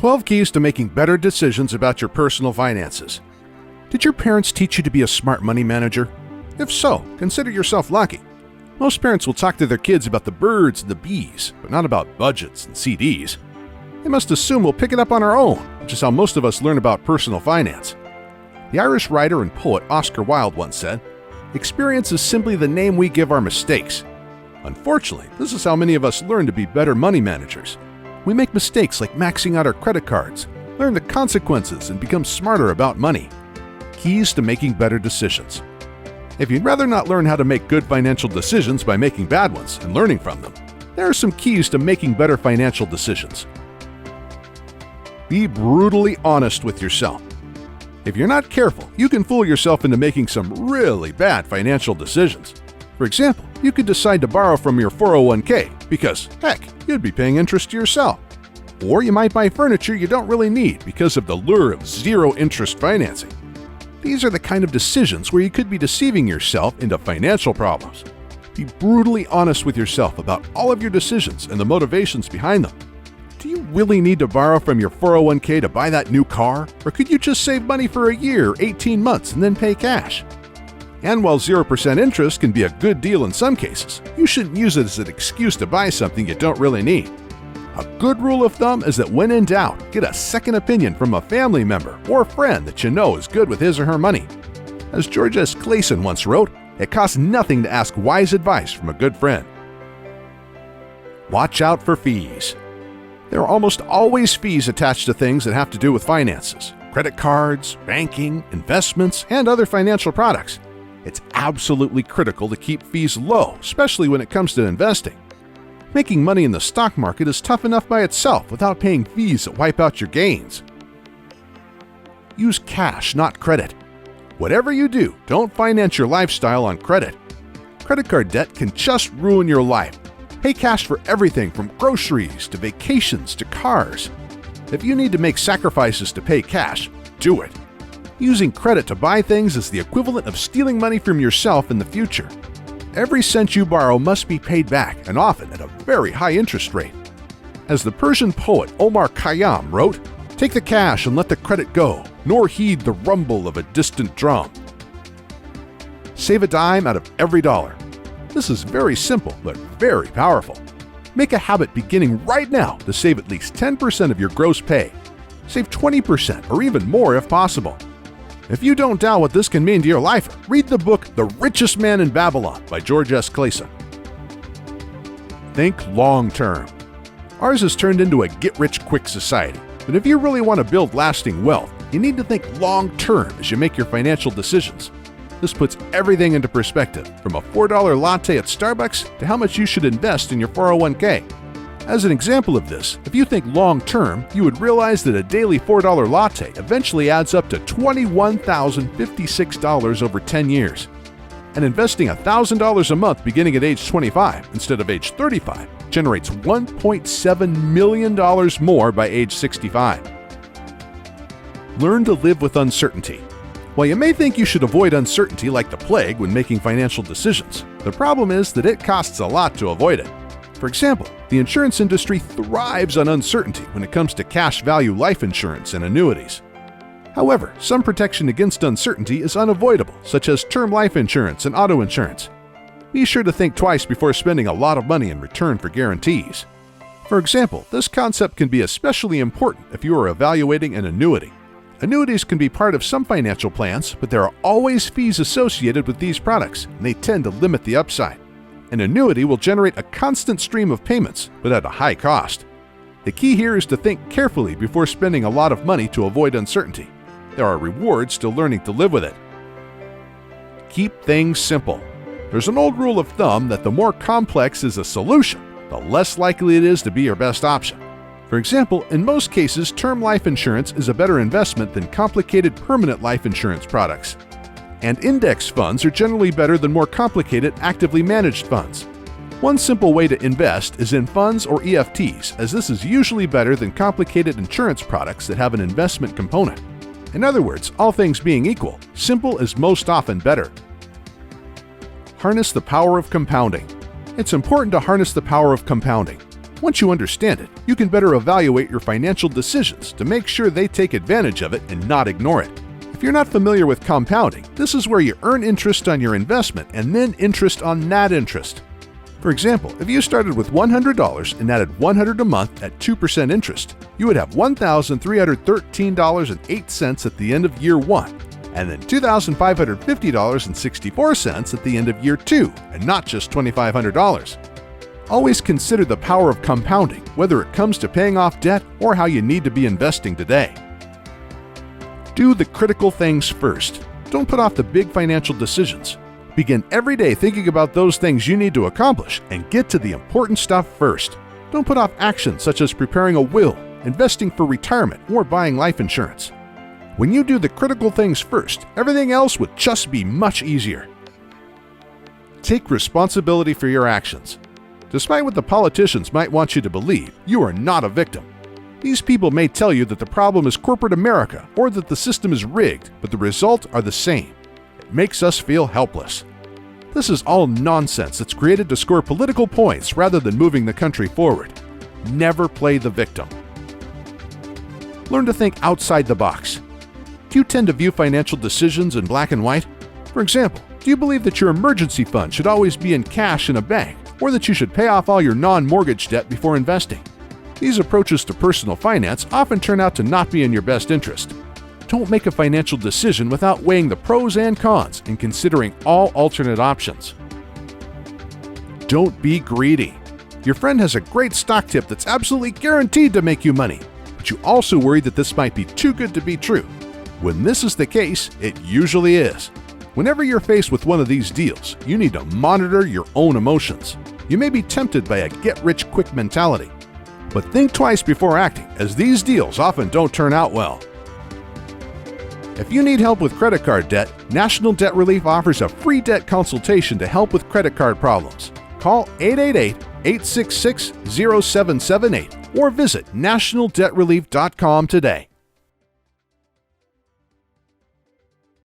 12 keys to making better decisions about your personal finances. Did your parents teach you to be a smart money manager? If so, consider yourself lucky. Most parents will talk to their kids about the birds and the bees, but not about budgets and CDs. They must assume we'll pick it up on our own, which is how most of us learn about personal finance. The Irish writer and poet Oscar Wilde once said, "Experience is simply the name we give our mistakes." Unfortunately, this is how many of us learn to be better money managers. We make mistakes like maxing out our credit cards, learn the consequences, and become smarter about money. Keys to making better decisions. If you'd rather not learn how to make good financial decisions by making bad ones and learning from them, there are some keys to making better financial decisions. Be brutally honest with yourself. If you're not careful, you can fool yourself into making some really bad financial decisions. For example, you could decide to borrow from your 401k because, heck, you'd be paying interest to yourself. Or you might buy furniture you don't really need because of the lure of zero-interest financing. These are the kind of decisions where you could be deceiving yourself into financial problems. Be brutally honest with yourself about all of your decisions and the motivations behind them. Do you really need to borrow from your 401k to buy that new car? Or could you just save money for a year, 18 months, and then pay cash? And while 0% interest can be a good deal in some cases, you shouldn't use it as an excuse to buy something you don't really need. A good rule of thumb is that when in doubt, get a second opinion from a family member or friend that you know is good with his or her money. As George S. Clason once wrote, it costs nothing to ask wise advice from a good friend. Watch out for fees. There are almost always fees attached to things that have to do with finances, credit cards, banking, investments, and other financial products. It's absolutely critical to keep fees low, especially when it comes to investing. Making money in the stock market is tough enough by itself without paying fees that wipe out your gains. Use cash, not credit. Whatever you do, don't finance your lifestyle on credit. Credit card debt can just ruin your life. Pay cash for everything from groceries to vacations to cars. If you need to make sacrifices to pay cash, do it. Using credit to buy things is the equivalent of stealing money from yourself in the future. Every cent you borrow must be paid back, and often at a very high interest rate. As the Persian poet Omar Khayyam wrote, "Take the cash and let the credit go, nor heed the rumble of a distant drum." Save a dime out of every dollar. This is very simple, but very powerful. Make a habit beginning right now to save at least 10% of your gross pay. Save 20% or even more if possible. If you don't doubt what this can mean to your life, read the book The Richest Man in Babylon by George S. Clason. Think long-term. Ours has turned into a get-rich-quick society, but if you really want to build lasting wealth, you need to think long-term as you make your financial decisions. This puts everything into perspective, from a $4 latte at Starbucks to how much you should invest in your 401k. As an example of this, if you think long-term, you would realize that a daily $4 latte eventually adds up to $21,056 over 10 years. And investing $1,000 a month beginning at age 25 instead of age 35 generates $1.7 million more by age 65. Learn to live with uncertainty. While you may think you should avoid uncertainty like the plague when making financial decisions, the problem is that it costs a lot to avoid it. For example, the insurance industry thrives on uncertainty when it comes to cash value life insurance and annuities. However, some protection against uncertainty is unavoidable, such as term life insurance and auto insurance. Be sure to think twice before spending a lot of money in return for guarantees. For example, this concept can be especially important if you are evaluating an annuity. Annuities can be part of some financial plans, but there are always fees associated with these products, and they tend to limit the upside. An annuity will generate a constant stream of payments, but at a high cost. The key here is to think carefully before spending a lot of money to avoid uncertainty. There are rewards to learning to live with it. Keep things simple. There's an old rule of thumb that the more complex is a solution, the less likely it is to be your best option. For example, in most cases, term life insurance is a better investment than complicated permanent life insurance products. And index funds are generally better than more complicated actively managed funds. One simple way to invest is in funds or EFTs, as this is usually better than complicated insurance products that have an investment component. In other words, all things being equal, simple is most often better. Harness the power of compounding. It's important to harness the power of compounding. Once you understand it, you can better evaluate your financial decisions to make sure they take advantage of it and not ignore it. If you're not familiar with compounding, this is where you earn interest on your investment and then interest on that interest. For example, if you started with $100 and added $100 a month at 2% interest, you would have $1,313.08 at the end of year 1, and then $2,550.64 at the end of year 2, and not just $2,500. Always consider the power of compounding, whether it comes to paying off debt or how you need to be investing today. Do the critical things first. Don't put off the big financial decisions. Begin every day thinking about those things you need to accomplish and get to the important stuff first. Don't put off actions such as preparing a will, investing for retirement, or buying life insurance. When you do the critical things first, everything else would just be much easier. Take responsibility for your actions. Despite what the politicians might want you to believe, you are not a victim. These people may tell you that the problem is corporate America or that the system is rigged, but the results are the same. It makes us feel helpless. This is all nonsense that's created to score political points rather than moving the country forward. Never play the victim. Learn to think outside the box. Do you tend to view financial decisions in black and white? For example, do you believe that your emergency fund should always be in cash in a bank, or that you should pay off all your non-mortgage debt before investing? These approaches to personal finance often turn out to not be in your best interest. Don't make a financial decision without weighing the pros and cons and considering all alternate options. Don't be greedy. Your friend has a great stock tip that's absolutely guaranteed to make you money, but you also worry that this might be too good to be true. When this is the case, it usually is. Whenever you're faced with one of these deals, you need to monitor your own emotions. You may be tempted by a get-rich-quick mentality, but think twice before acting, as these deals often don't turn out well. If you need help with credit card debt, National Debt Relief offers a free debt consultation to help with credit card problems. Call 888-866-0778 or visit nationaldebtrelief.com today.